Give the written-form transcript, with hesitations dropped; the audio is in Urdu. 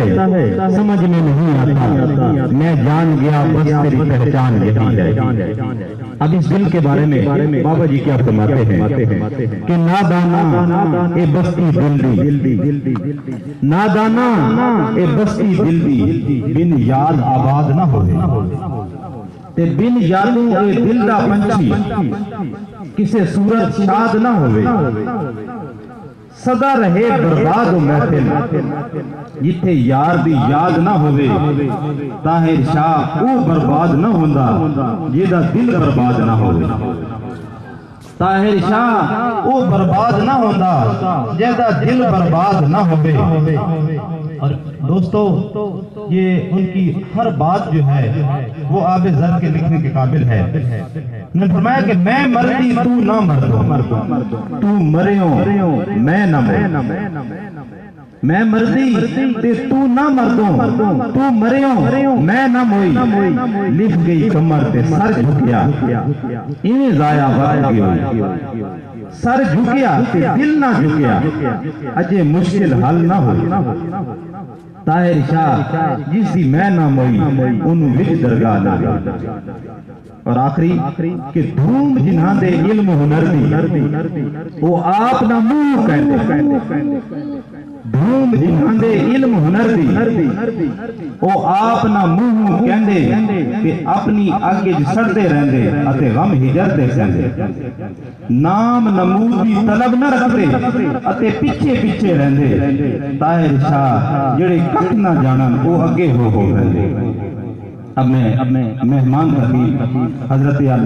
ہے سمجھ میں نہیں آتا، میں جان گیا بس تیری پہچان یہی ہے۔ اب اس دل کے بارے میں بابا جی کیا فرماتے ہیں کہ نادانا اے بستی دل دی، نادانا اے بستی دل دی، بن یاد آباد نہ ہوئے تے بن یادوں اے دل دا پنچھی کسے صورت شاد نہ ہوئے، سدا رہے برباد و محفل جتھے یار دی یاد نہ ہوئے، طاہر شاہ او برباد نہ ہوندا جیدہ دل برباد نہ ہوئے، طاہر شاہ او برباد نہ ہوندا جیدہ دل برباد نہ ہوئے۔ اور دوستو یہ ان کی ہر بات جو ہے وہ آب زر کے لکھنے کے قابل ہے۔ انہوں نے فرمایا کہ میں مردی تو نہ مردوں، تو مریوں میں نہ مروں، میں مردی تے تو نہ مردوں، تو مریوں میں نہ موئی، لکھ گئی کمر تے سر جھکیا انہیں ضائع وقت ہوئی، سر جھکیا تے دل نہ جھکیا اجے مشکل حل نہ ہوئی، طاہر شاہ جس دی میں نہ موئی انہوں وچ درگاہ لگا۔ اور آخری کہ دھوم جنہاں دے علم ہنر دی وہ آپ نہ منہ کہتے، دھوم جنہاں دے علم ہنر دی وہ آپ نہ منہ کہندے کہ اپنی آگے سڑتے رہندے اتے غم ہجر دے سندے، نام نمود دی طلب نہ رکھتے اتے پیچھے پیچھے رہندے، طاہر شاہ جڑے کٹ نہ جانن وہ اگے ہو رہندے۔ اب میں مہمان حضرت